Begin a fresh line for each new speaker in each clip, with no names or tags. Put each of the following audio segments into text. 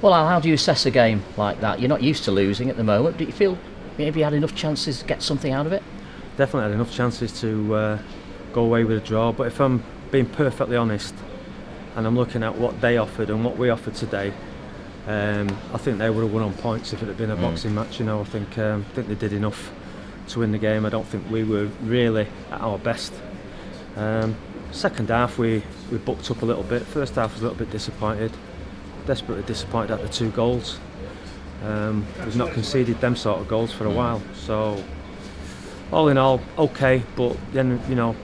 Well, Al, how do you assess a game like that? You're not used to losing at the moment. Do you feel maybe you had enough chances to get something out of it?
Definitely had enough chances to go away with a draw, but if I'm being perfectly honest and I'm looking at what they offered and what we offered today, I think they would have won on points if it had been a boxing match. You know, I think they did enough to win the game. I don't think we were really at our best. Second half we bucked up a little bit. First half was a little bit disappointed, desperately disappointed at the 2 goals. We've not conceded them sort of goals for a while, so all in all okay, but then, you know,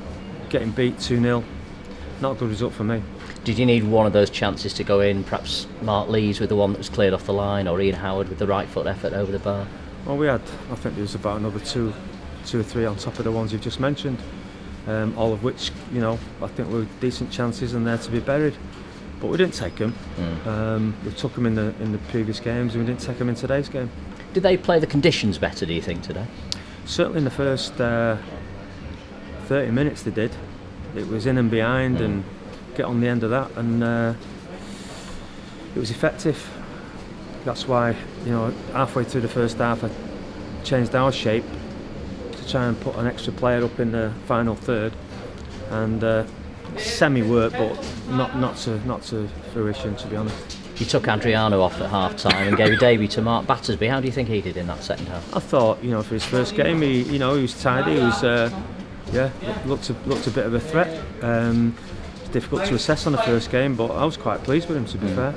getting beat 2-0, not a good result for me.
Did you need one of those chances to go in, perhaps Mark Lees with the one that was cleared off the line, or Ian Howard with the right foot effort over the bar?
Well, we had, I think there was about another two or three on top of the ones you've just mentioned, all of which, you know, I think were decent chances and there to be buried, but we didn't take them. We took them in the previous games and we didn't take them in today's game.
Did they play the conditions better, do you think, today?
Certainly in the first 30 minutes they did. It was in and behind and get on the end of that, and it was effective. That's why, you know, halfway through the first half I changed our shape to try and put an extra player up in the final third, and semi-worked, but not to fruition, to be honest.
You took Adriano off at half-time and gave a debut to Mark Battersby. How do you think he did in that second half?
I thought, you know, for his first game, he was tidy. He was, looked a bit of a threat. It's difficult to assess on the first game, but I was quite pleased with him, to be fair.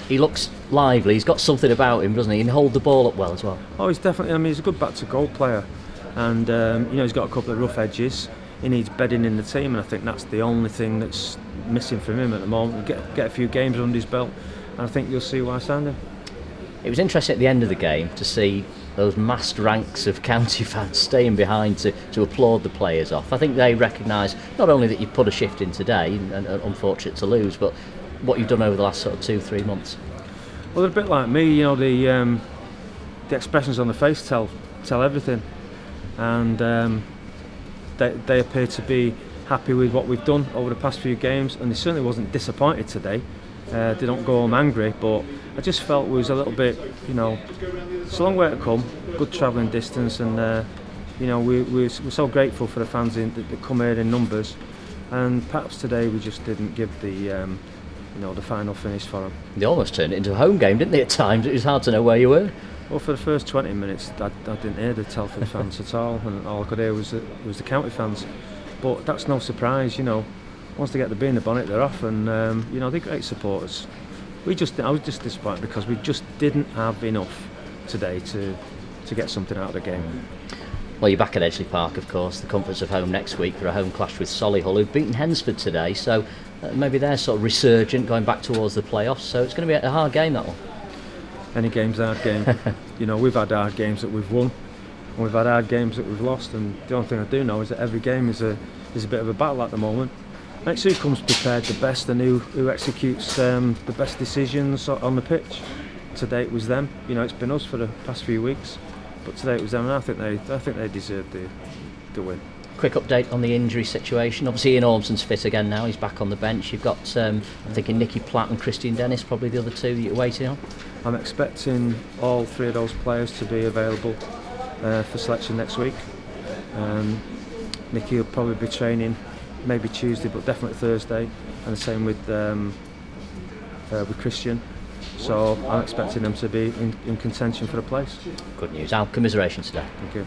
He looks lively. He's got something about him, doesn't he? He can hold the ball up well as well.
Oh, he's definitely. I mean, he's a good back-to-goal player, and you know, he's got a couple of rough edges. He needs bedding in the team, and I think that's the only thing that's missing from him at the moment. Get a few games under his belt, and I think you'll see why I signed him.
It was interesting at the end of the game to see those massed ranks of County fans staying behind to applaud the players off. I think they recognise not only that you put a shift in today, and unfortunate to lose, but what you've done over the last sort of 2-3 months.
Well, they're a bit like me, you know. The expressions on the face tell everything, and they appear to be happy with what we've done over the past few games, and they certainly wasn't disappointed today. They don't go home angry, but I just felt we was a little bit, you know, it's a long way to come, good travelling distance, and you know, we're so grateful for the fans that come here in numbers, and perhaps today we just didn't give the you know, the final finish for them. They
almost turned it into a home game, didn't they, at times? It was hard to know where you were.
Well, for the first 20 minutes I didn't hear the Telford fans at all, and all I could hear was the County fans. But that's no surprise, you know. Once they get the bee in the bonnet, they're off, and you know, they're great supporters. I was just disappointed because we just didn't have enough today to get something out of the game.
Well, you're back at Edgeley Park, of course, the comforts of home next week for a home clash with Solihull, who've beaten Hensford today, so maybe they're sort of resurgent, going back towards the playoffs, so it's going to be a hard game, that one.
Any game's a hard game. You know, we've had hard games that we've won, and we've had hard games that we've lost, and the only thing I do know is that every game is a bit of a battle at the moment. And it's who comes prepared the best and who executes the best decisions on the pitch. Today it was them. You know, it's been us for the past few weeks, but today it was them, and I think they deserved the win.
Quick update on the injury situation. Obviously Ian Ormson's fit again now, he's back on the bench. You've got, I'm thinking Nicky Platt and Christian Dennis, probably the other two that you're waiting on.
I'm expecting all three of those players to be available for selection next week. Nicky will probably be training maybe Tuesday, but definitely Thursday, and the same with Christian. So I'm expecting them to be in contention for a place.
Good news. Al, commiserations today.
Thank you.